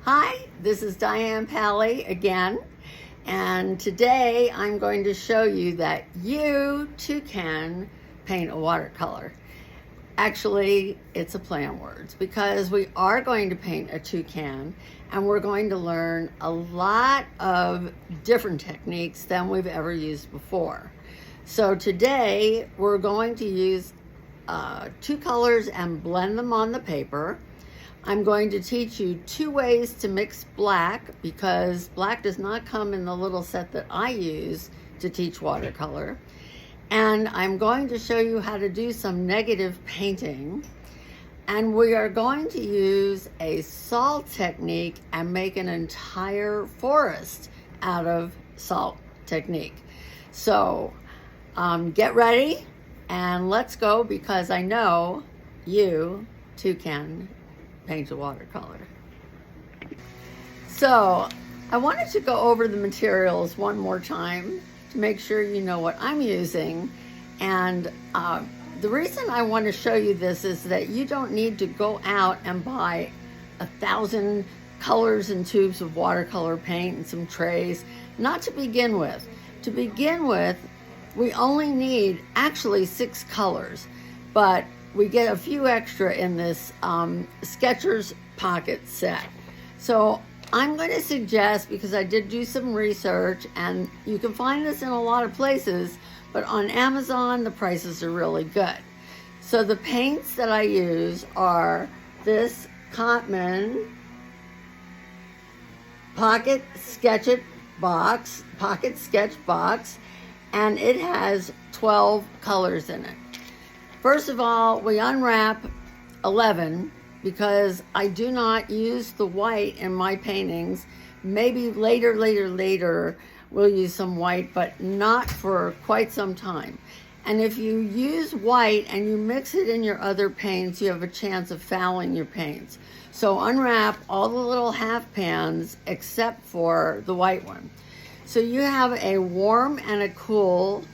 Hi, this is Diane Pally again, and today I'm going to show you that you too can paint a watercolor. Actually, it's a play on words because we are going to paint a toucan and we're going to learn a lot of different techniques than we've ever used before. So today we're going to use two colors and blend them on the paper. I'm going to teach you two ways to mix black because black does not come in the little set that I use to teach watercolor. And I'm going to show you how to do some negative painting. And we are going to use a salt technique and make an entire forest out of salt technique. So get ready and let's go because I know you too can paint a watercolor. So I wanted to go over the materials one more time to make sure you know what I'm using. And the reason I want to show you this is that you don't need to go out and buy 1,000 colors and tubes of watercolor paint and some trays. Not to begin with. To begin with, we only need actually 6 colors, but we get a few extra in this Sketchers pocket set. So I'm going to suggest, because I did do some research, and you can find this in a lot of places, but on Amazon, the prices are really good. So the paints that I use are this Cotman pocket sketch box, and it has 12 colors in it. First of all, we unwrap 11 because I do not use the white in my paintings. Maybe later we'll use some white, but not for quite some time. And if you use white and you mix it in your other paints, you have a chance of fouling your paints. So unwrap all the little half pans except for the white one. So you have a warm and a cool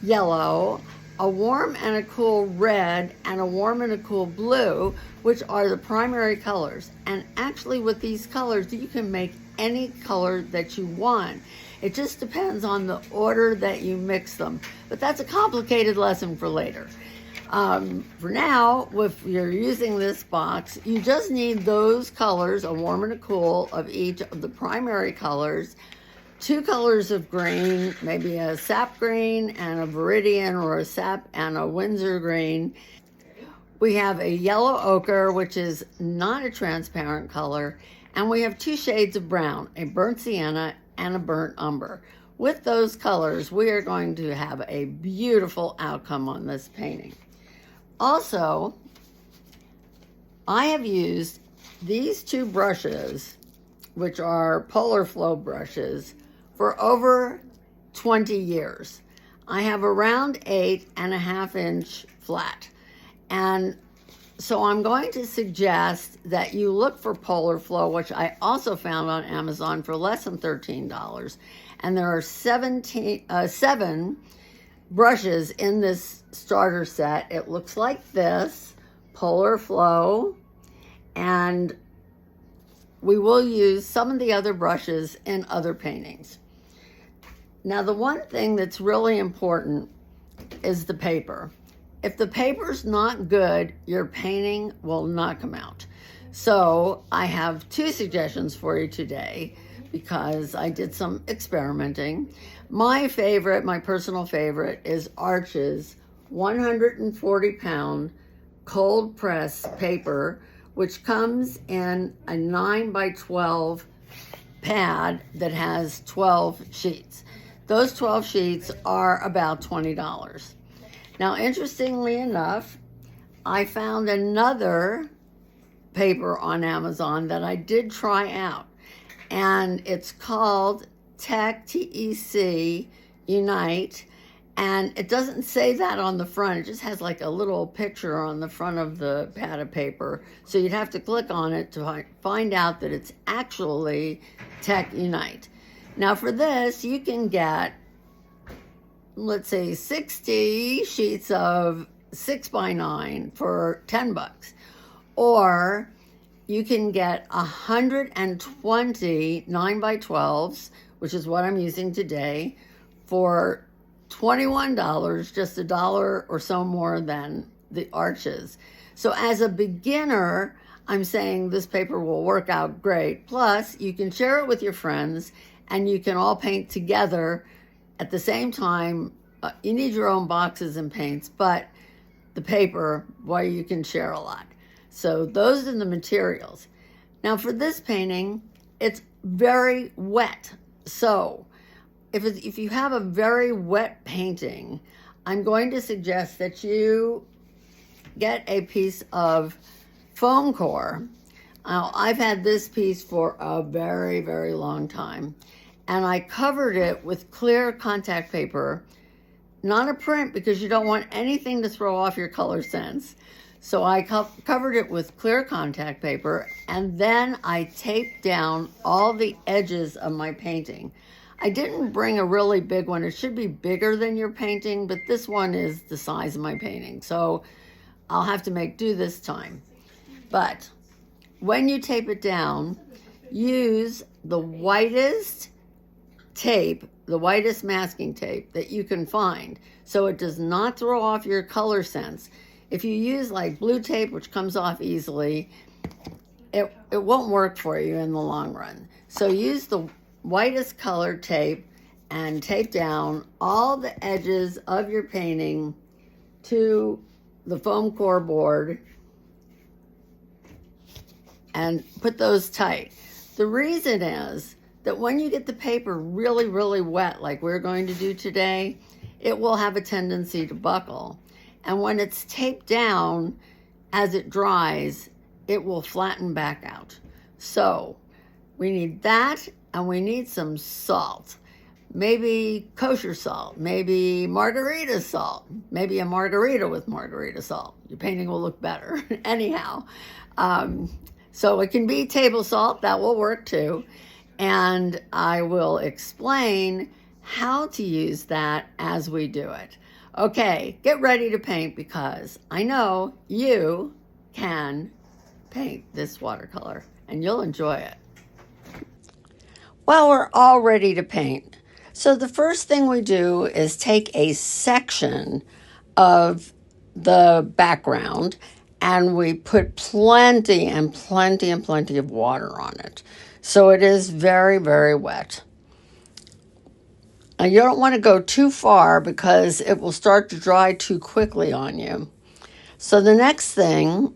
yellow, a warm and a cool red, and a warm and a cool blue, which are the primary colors. And actually with these colors, you can make any color that you want. It just depends on the order that you mix them. But that's a complicated lesson for later. For now, if you're using this box, you just need those colors, a warm and a cool of each of the primary colors, 2 colors of green, maybe a sap green and a viridian, or a sap and a Windsor green. We have a yellow ochre, which is not a transparent color, and we have 2 shades of brown, a burnt sienna and a burnt umber. With those colors, we are going to have a beautiful outcome on this painting. Also, I have used these 2 brushes, which are Polar Flow brushes, for over 20 years. I have a round 8.5 inch flat. And so I'm going to suggest that you look for Polar Flow, which I also found on Amazon for less than $13. And there are 7 brushes in this starter set. It looks like this, Polar Flow, and we will use some of the other brushes in other paintings. Now, the one thing that's really important is the paper. If the paper's not good, your painting will not come out. So I have 2 suggestions for you today because I did some experimenting. My favorite, my personal favorite, is Arch's 140-pound cold press paper, which comes in a 9x12 pad that has 12 sheets. Those 12 sheets are about $20. Now, interestingly enough, I found another paper on Amazon that I did try out, and it's called TEC Unite, and it doesn't say that on the front. It just has like a little picture on the front of the pad of paper, so you'd have to click on it to find out that it's actually TEC Unite. Now for this, you can get, let's say, 60 sheets of 6x9 for $10. Or you can get 120 9x12s, which is what I'm using today, for $21, just $1 or so more than the arches. So as a beginner, I'm saying this paper will work out great. Plus, you can share it with your friends and you can all paint together at the same time. You need your own boxes and paints, but the paper, well, you can share a lot. So those are the materials. Now for this painting, it's very wet. So if you have a very wet painting, I'm going to suggest that you get a piece of foam core. I've had this piece for a very, very long time, and I covered it with clear contact paper, not a print because you don't want anything to throw off your color sense. So I covered it with clear contact paper, and then I taped down all the edges of my painting. I didn't bring a really big one. It should be bigger than your painting, but this one is the size of my painting. So I'll have to make do this time. But when you tape it down, use the whitest tape, the whitest masking tape that you can find, so it does not throw off your color sense. If you use like blue tape, which comes off easily, it won't work for you in the long run. So use the whitest colored tape and tape down all the edges of your painting to the foam core board and put those tight. The reason is that when you get the paper really, really wet, like we're going to do today, it will have a tendency to buckle. And when it's taped down, as it dries, it will flatten back out. So we need that, and we need some salt. Maybe kosher salt, maybe margarita salt, maybe a margarita with margarita salt. Your painting will look better. Anyhow, so it can be table salt, that will work too. And I will explain how to use that as we do it. Okay, get ready to paint because I know you can paint this watercolor and you'll enjoy it. Well, we're all ready to paint. So the first thing we do is take a section of the background and we put plenty and plenty and plenty of water on it. So it is very, very wet. Now you don't want to go too far because it will start to dry too quickly on you. So the next thing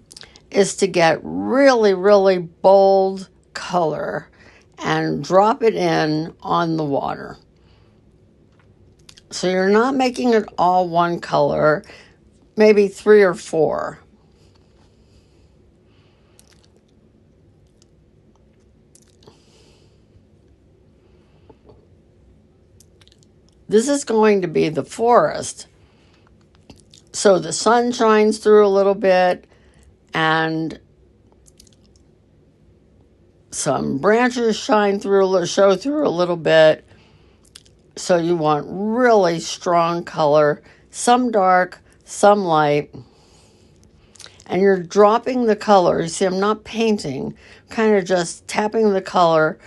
is to get really, really bold color and drop it in on the water. So you're not making it all one color, maybe 3 or 4. This is going to be the forest. So the sun shines through a little bit and some branches show through a little bit. So you want really strong color, some dark, some light. And you're dropping the color. You see, I'm not painting, kind of just tapping the color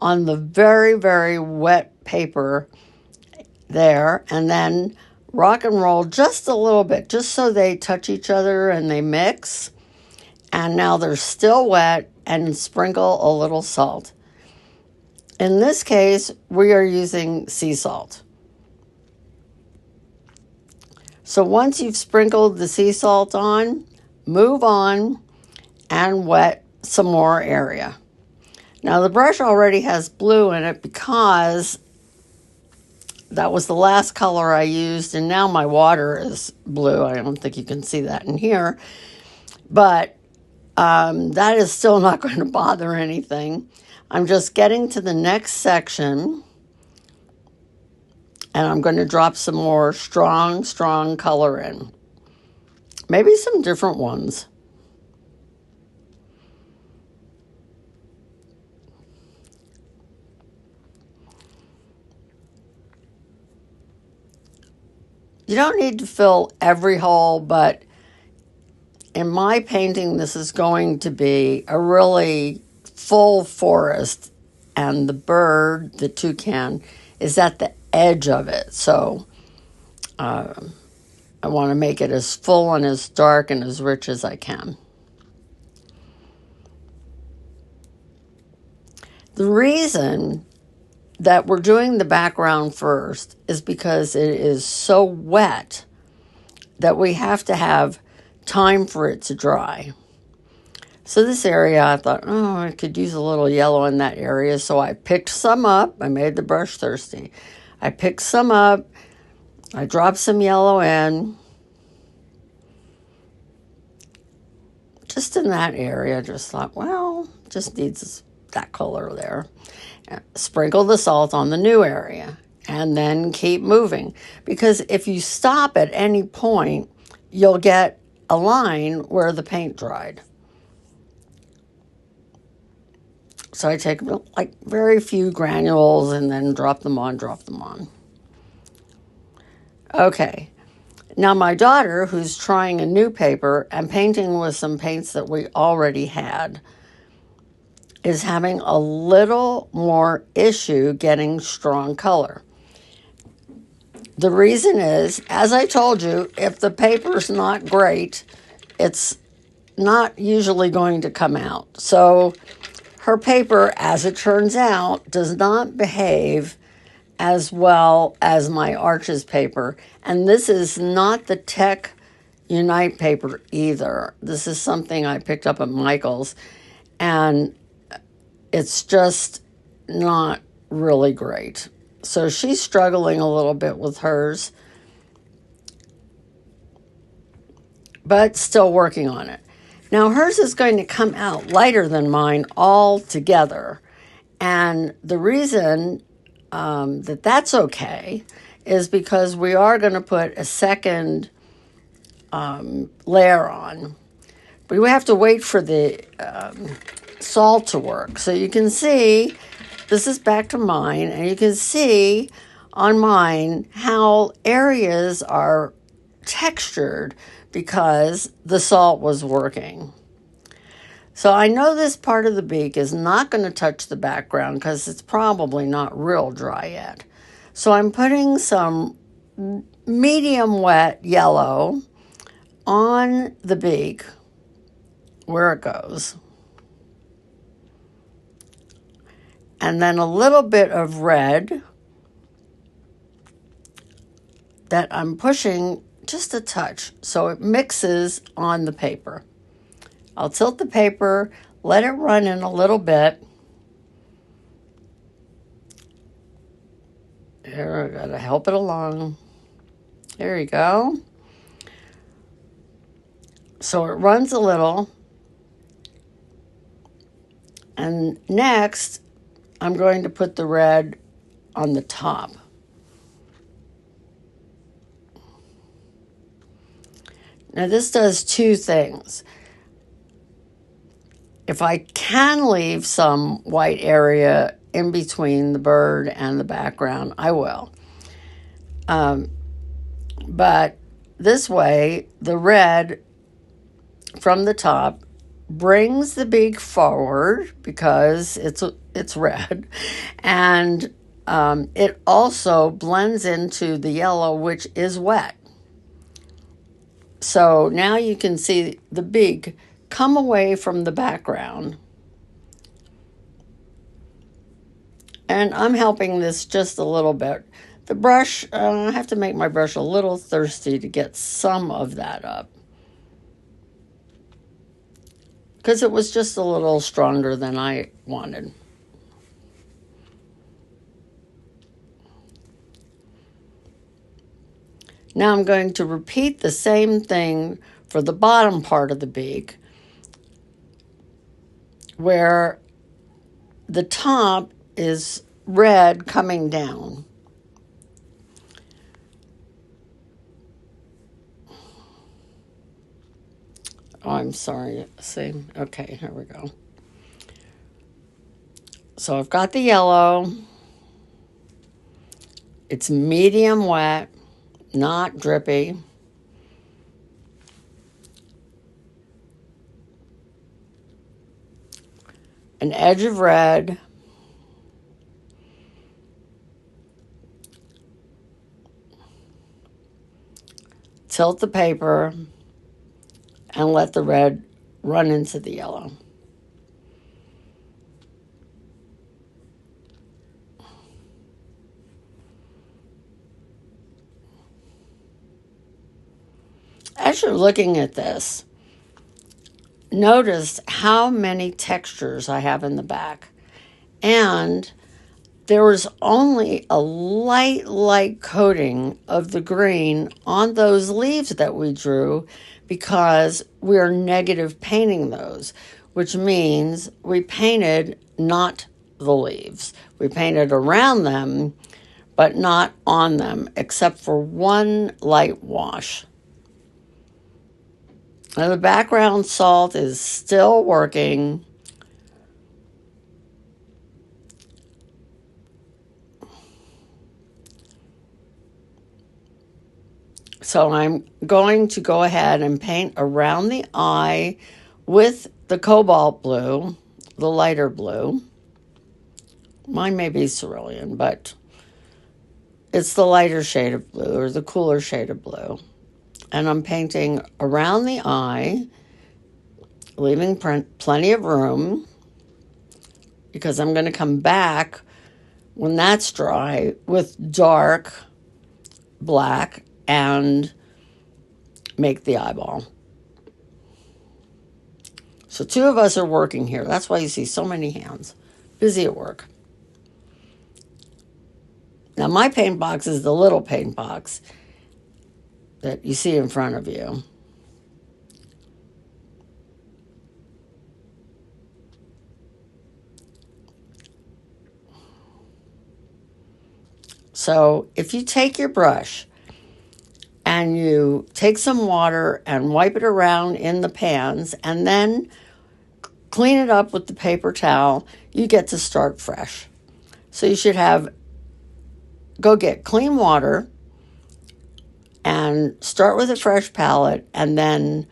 on the very, very wet paper there, and then rock and roll just a little bit, just so they touch each other and they mix. And now they're still wet, and sprinkle a little salt. In this case, we are using sea salt. So once you've sprinkled the sea salt on, move on and wet some more area. Now the brush already has blue in it because that was the last color I used, and now my water is blue. I don't think you can see that in here, but that is still not going to bother anything. I'm just getting to the next section, and I'm going to drop some more strong color in. Maybe some different ones. You don't need to fill every hole, but in my painting, this is going to be a really full forest, and the bird, the toucan, is at the edge of it. So I want to make it as full and as dark and as rich as I can. The reason that we're doing the background first is because it is so wet that we have to have time for it to dry. So this area, I thought, oh, I could use a little yellow in that area. So I picked some up. I made the brush thirsty. I picked some up. I dropped some yellow in. Just in that area. Just thought, well, just needs that color there. Sprinkle the salt on the new area. And then keep moving. Because if you stop at any point, you'll get a line where the paint dried. So I take like very few granules and then drop them on. Okay. Now my daughter, who's trying a new paper and painting with some paints that we already had, is having a little more issue getting strong color. The reason is, as I told you, if the paper's not great, it's not usually going to come out. So her paper, as it turns out, does not behave as well as my Arches paper. And this is not the Tech Unite paper either. This is something I picked up at Michael's, and it's just not really great. So she's struggling a little bit with hers, but still working on it. Now hers is going to come out lighter than mine altogether. And the reason that's okay is because we are going to put a second layer on. But we have to wait for the salt to work. So you can see, this is back to mine, and you can see on mine how areas are textured because the salt was working. So I know this part of the beak is not going to touch the background because it's probably not real dry yet. So I'm putting some medium wet yellow on the beak where it goes. And then a little bit of red that I'm pushing just a touch so it mixes on the paper. I'll tilt the paper, let it run in a little bit. Here, I gotta help it along. There you go. So it runs a little. And next, I'm going to put the red on the top. Now this does two things. If I can leave some white area in between the bird and the background, I will. But this way, the red from the top brings the beak forward because it's red, and it also blends into the yellow, which is wet. So now you can see the beak come away from the background. And I'm helping this just a little bit. The brush, I have to make my brush a little thirsty to get some of that up, because it was just a little stronger than I wanted. Now I'm going to repeat the same thing for the bottom part of the beak, where the top is red coming down. Oh, I'm sorry. See? Okay, here we go. So I've got the yellow. It's medium wet, not drippy. an edge of red, tilt the paper, and let the red run into the yellow. As you're looking at this, notice how many textures I have in the back. And there was only a light coating of the green on those leaves that we drew because we're negative painting those, which means we painted not the leaves. We painted around them, but not on them, except for one light wash. Now the background salt is still working. So I'm going to go ahead and paint around the eye with the cobalt blue, the lighter blue. Mine may be cerulean, but it's the lighter shade of blue or the cooler shade of blue. And I'm painting around the eye, leaving plenty of room because I'm going to come back when that's dry with dark black and make the eyeball. So 2 of us are working here. That's why you see so many hands busy at work. Now my paint box is the little paint box that you see in front of you. So if you take your brush and you take some water and wipe it around in the pans and then clean it up with the paper towel, you get to start fresh. So you should go get clean water and start with a fresh palette and then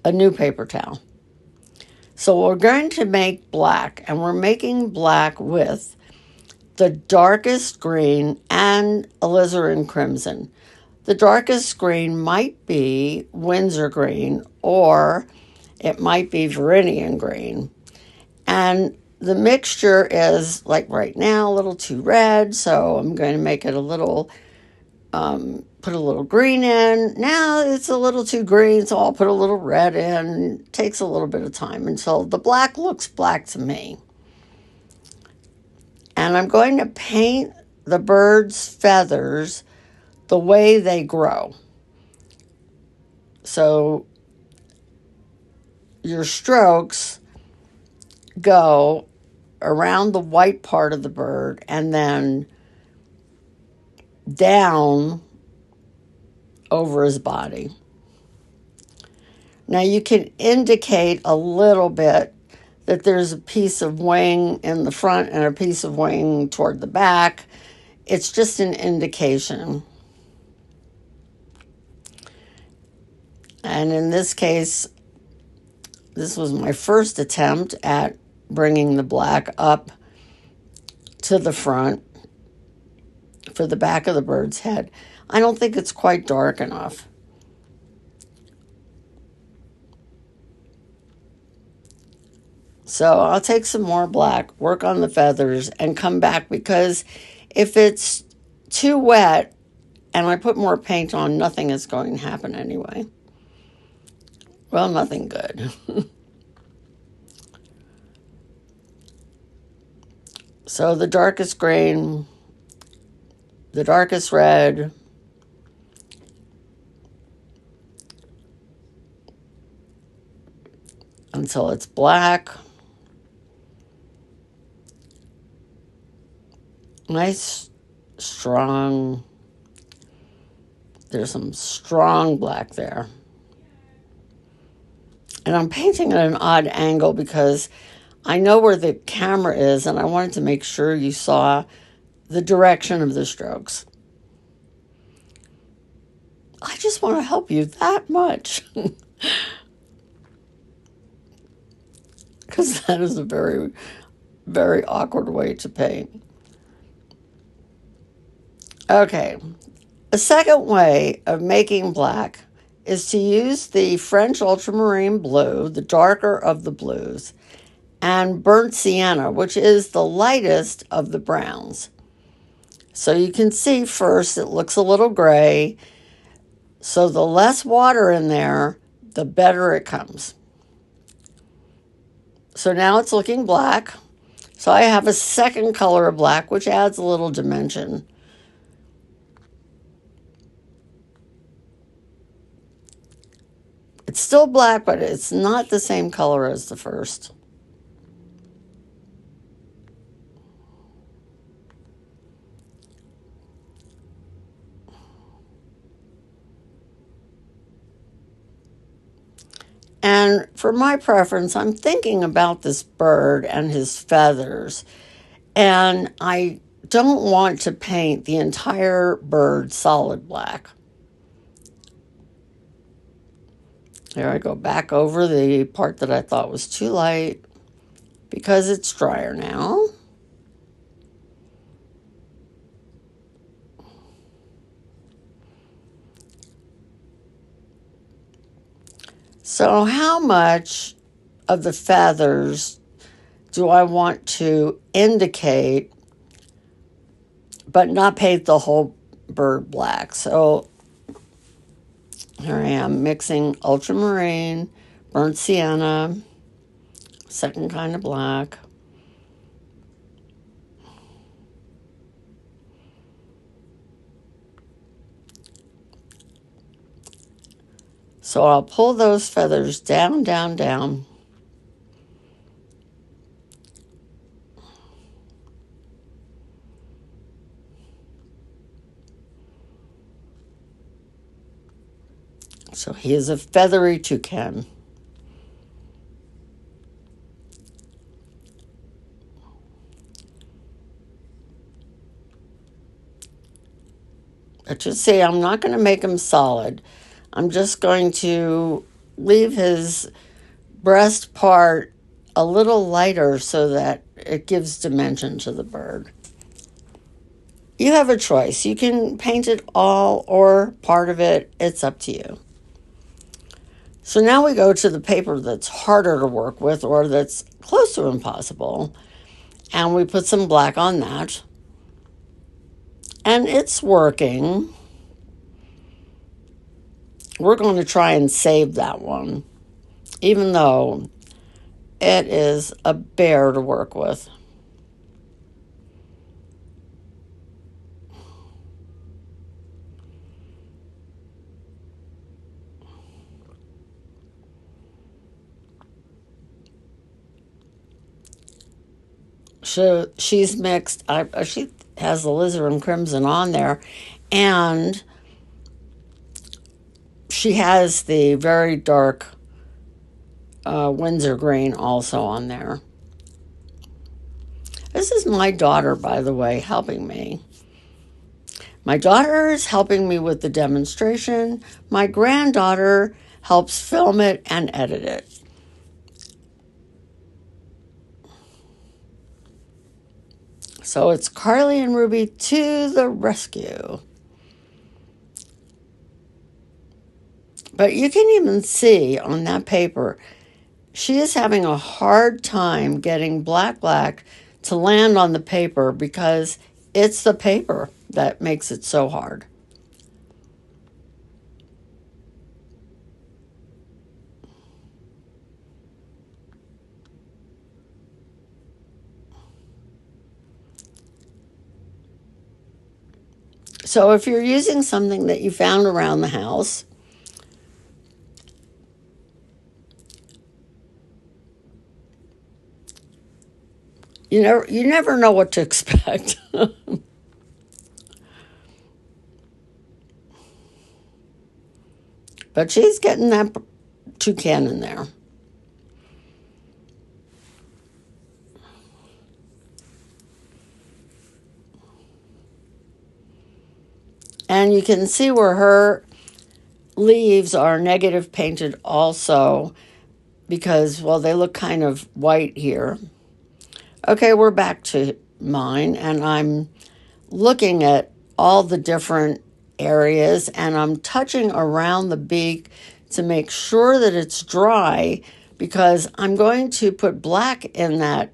a new paper towel. So we're going to make black, and we're making black with the darkest green and alizarin crimson. The darkest green might be Windsor green, or it might be Viridian green. And the mixture is, like right now, a little too red, so I'm going to make it a little, put a little green in. Now it's a little too green, so I'll put a little red in. It takes a little bit of time until the black looks black to me. And I'm going to paint the bird's feathers the way they grow. So your strokes go around the white part of the bird and then down over his body. Now you can indicate a little bit that there's a piece of wing in the front and a piece of wing toward the back. It's just an indication. And in this case, this was my first attempt at bringing the black up to the front for the back of the bird's head. I don't think it's quite dark enough. So I'll take some more black, work on the feathers, and come back, because if it's too wet and I put more paint on, nothing is going to happen anyway. Well, nothing good. So the darkest green, the darkest red, until it's black. Nice, strong, there's some strong black there. And I'm painting at an odd angle because I know where the camera is, and I wanted to make sure you saw the direction of the strokes. I just want to help you that much. Because that is a very very awkward way to paint. Okay, a second way of making black is to use the French ultramarine blue, the darker of the blues, and burnt sienna, which is the lightest of the browns. So you can see first it looks a little gray. So the less water in there, the better it comes. So now it's looking black. So I have a second color of black, which adds a little dimension. It's still black, but it's not the same color as the first. And for my preference, I'm thinking about this bird and his feathers. And I don't want to paint the entire bird solid black. Here I go back over the part that I thought was too light because it's drier now. So how much of the feathers do I want to indicate but not paint the whole bird black? So here I am mixing ultramarine, burnt sienna, second kind of black. So I'll pull those feathers down, down, down. So he is a feathery toucan. But you see, I'm not going to make him solid. I'm just going to leave his breast part a little lighter so that it gives dimension to the bird. You have a choice. You can paint it all or part of it. It's up to you. So now we go to the paper that's harder to work with or that's close to impossible. And we put some black on that. And it's working. We're going to try and save that one, even though it is a bear to work with. So she's mixed. She has the alizarin crimson on there, and she has the very dark Windsor green also on there. This is my daughter, by the way, helping me. My daughter is helping me with the demonstration. My granddaughter helps film it and edit it. So it's Carly and Ruby to the rescue. But you can even see on that paper, she is having a hard time getting black to land on the paper because it's the paper that makes it so hard. So if you're using something that you found around the house, you never know what to expect. But she's getting that toucan in there. And you can see where her leaves are negative painted also because, well, they look kind of white here. Okay, we're back to mine, and I'm looking at all the different areas, and I'm touching around the beak to make sure that it's dry, because I'm going to put black in that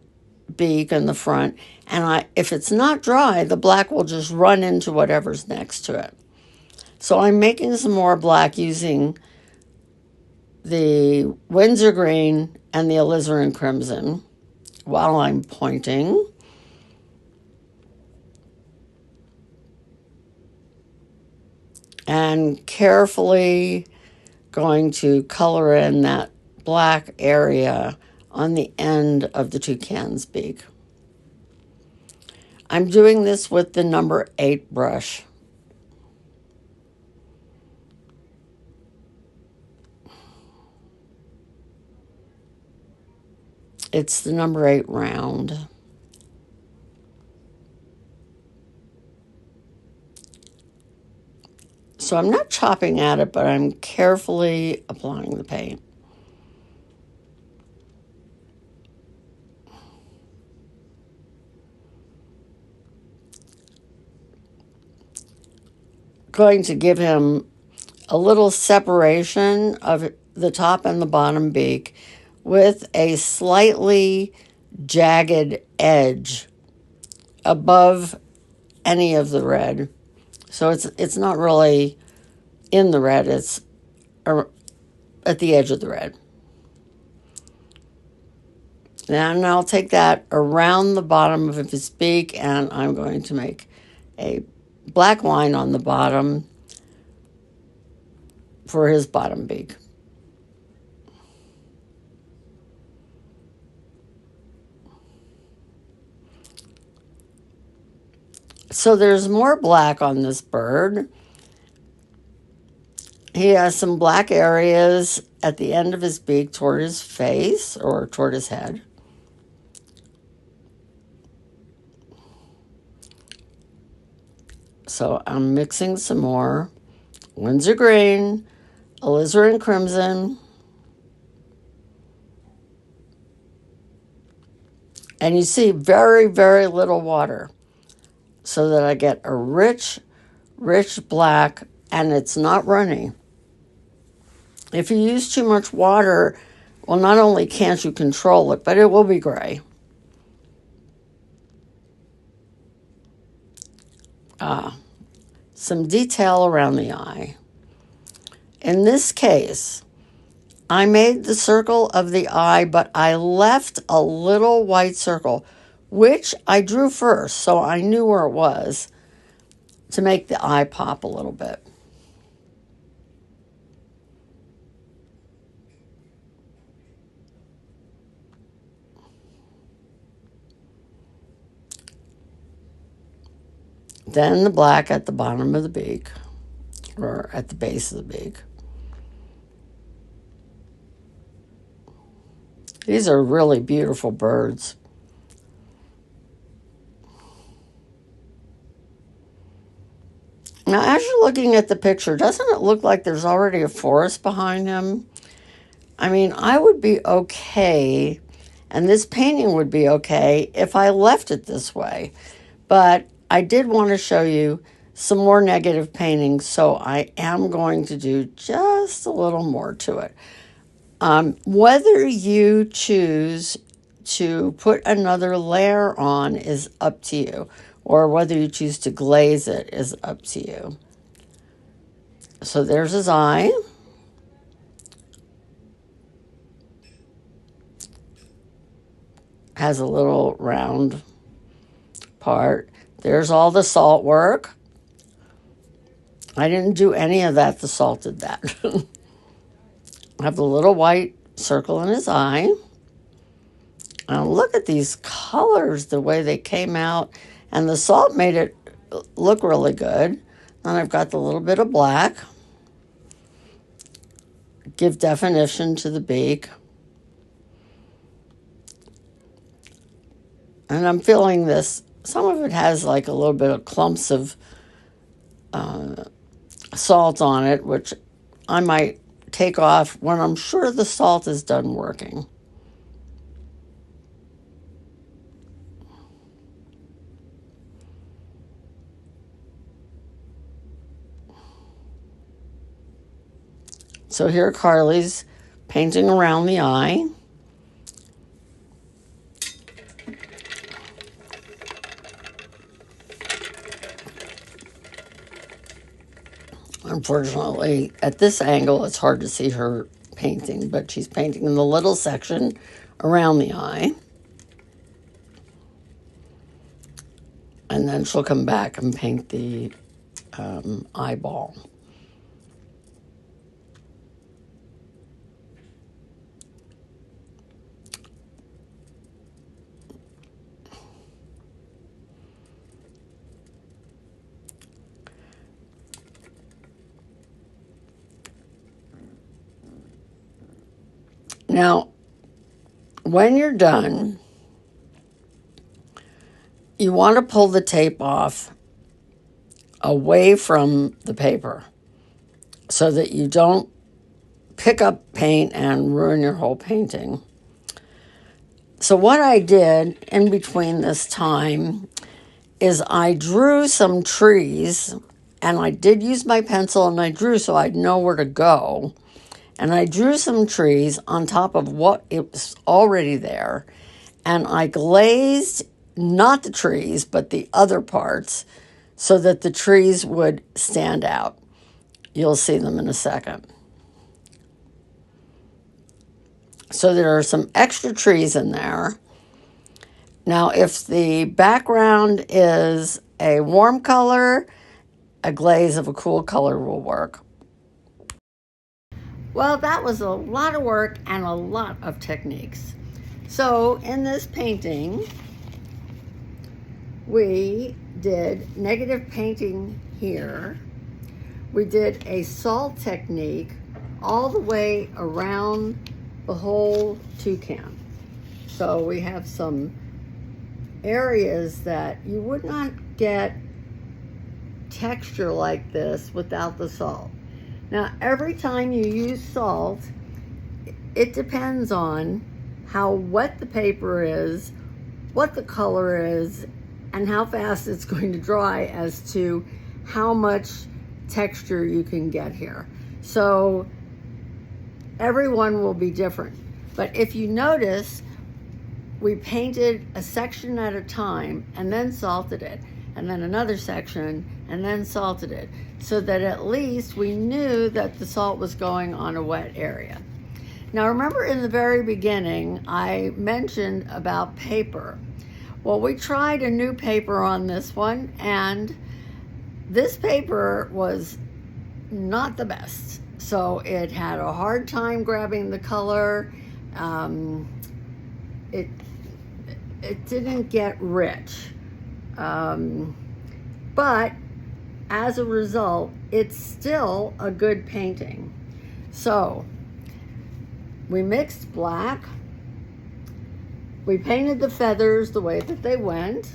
beak in the front, and if it's not dry, the black will just run into whatever's next to it. So I'm making some more black using the Windsor green and the alizarin crimson while I'm pointing. And carefully going to color in that black area on the end of the toucan's beak. I'm doing this with the number 8 brush. It's the number 8 round. So I'm not chopping at it, but I'm carefully applying the paint. Going to give him a little separation of the top and the bottom beak with a slightly jagged edge above any of the red. So it's not really in the red, it's at the edge of the red. And I'll take that around the bottom of his beak, and I'm going to make a black line on the bottom for his bottom beak. So there's more black on this bird. He has some black areas at the end of his beak toward his face or toward his head. So I'm mixing some more Windsor green, alizarin crimson, and you see very, very little water so that I get a rich black, and it's not runny. If you use too much water, well, not only can't you control it, but it will be gray. Some detail around the eye. In this case, I made the circle of the eye, but I left a little white circle, which I drew first, so I knew where it was, to make the eye pop a little bit. Then the black at the bottom of the beak, or at the base of the beak. These are really beautiful birds. Now, as you're looking at the picture, doesn't it look like there's already a forest behind him? I mean, I would be okay, and this painting would be okay if I left it this way. But I did want to show you some more negative paintings, so I am going to do just a little more to it. Whether you choose to put another layer on is up to you, or whether you choose to glaze it is up to you. So there's his eye. Has a little round part. There's all the salt work. I didn't do any of that. The salt did that. I have the little white circle in his eye. And look at these colors, the way they came out. And the salt made it look really good. Then I've got the little bit of black. Give definition to the beak. And I'm feeling this. Some of it has like a little bit of clumps of salt on it, which I might take off when I'm sure the salt is done working. So here Carly's painting around the eye. Unfortunately, at this angle, it's hard to see her painting, but she's painting in the little section around the eye. And then she'll come back and paint the eyeball. Now, when you're done, you want to pull the tape off away from the paper so that you don't pick up paint and ruin your whole painting. So what I did in between this time is I drew some trees, and I did use my pencil and I drew so I'd know where to go. And I drew some trees on top of what it was already there, and I glazed not the trees, but the other parts so that the trees would stand out. You'll see them in a second. So there are some extra trees in there. Now, if the background is a warm color, a glaze of a cool color will work. Well, that was a lot of work and a lot of techniques. So in this painting, we did negative painting here. We did a salt technique all the way around the whole toucan. So we have some areas that you would not get texture like this without the salt. Now, every time you use salt, it depends on how wet the paper is, what the color is, and how fast it's going to dry as to how much texture you can get here. So everyone will be different. But if you notice, we painted a section at a time and then salted it, and then another section and then salted it, so that at least we knew that the salt was going on a wet area. Now, remember in the very beginning, I mentioned about paper. Well, we tried a new paper on this one, and this paper was not the best. So it had a hard time grabbing the color. It didn't get rich. But as a result, it's still a good painting. So we mixed black. We painted the feathers the way that they went,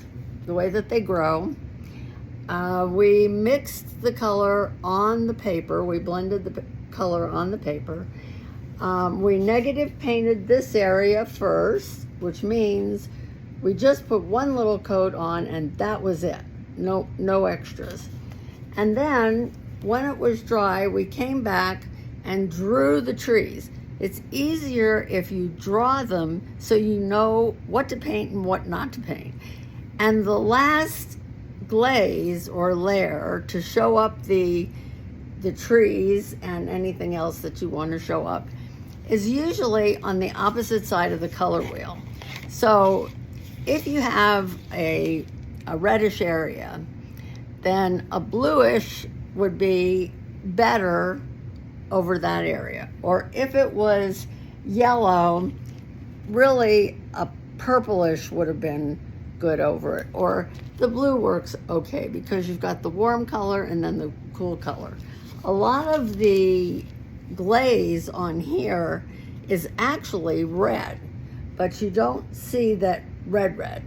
the way that they grow. We mixed the color on the paper. We blended the color on the paper. We negative painted this area first, which means we just put one little coat on and that was it. No extras. And then when it was dry, we came back and drew the trees. It's easier if you draw them so you know what to paint and what not to paint. And the last glaze or layer to show up the trees and anything else that you want to show up is usually on the opposite side of the color wheel. So if you have a reddish area, then a bluish would be better over that area. Or if it was yellow, really a purplish would have been good over it. Or the blue works okay because you've got the warm color and then the cool color. A lot of the glaze on here is actually red, but you don't see that red.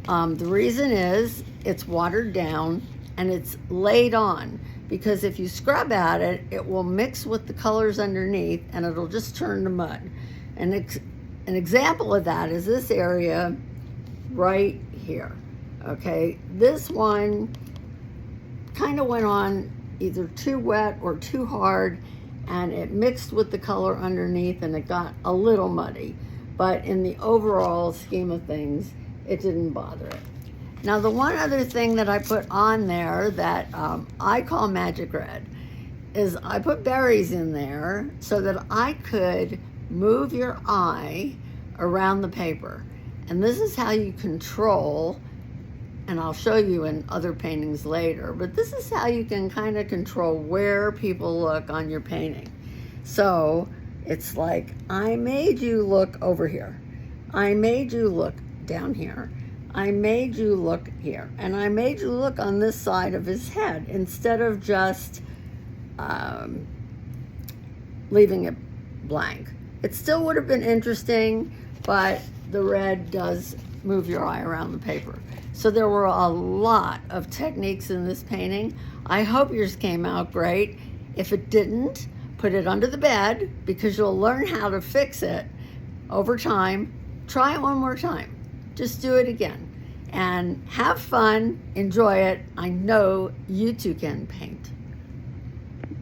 The reason is it's watered down and it's laid on, because if you scrub at it, it will mix with the colors underneath and it'll just turn to mud. And an example of that is this area right here. Okay, this one kind of went on either too wet or too hard, and it mixed with the color underneath and it got a little muddy. But in the overall scheme of things, it didn't bother it. Now, the one other thing that I put on there that I call magic red is I put berries in there so that I could move your eye around the paper. And this is how you control, and I'll show you in other paintings later, but this is how you can kind of control where people look on your painting. So it's like, I made you look over here. I made you look down here. I made you look here. And I made you look on this side of his head instead of just leaving it blank. It still would have been interesting, but the red does move your eye around the paper. So there were a lot of techniques in this painting. I hope yours came out great. If it didn't, put it under the bed because you'll learn how to fix it over time. Try it one more time. Just do it again and have fun, enjoy it. I know you too can paint.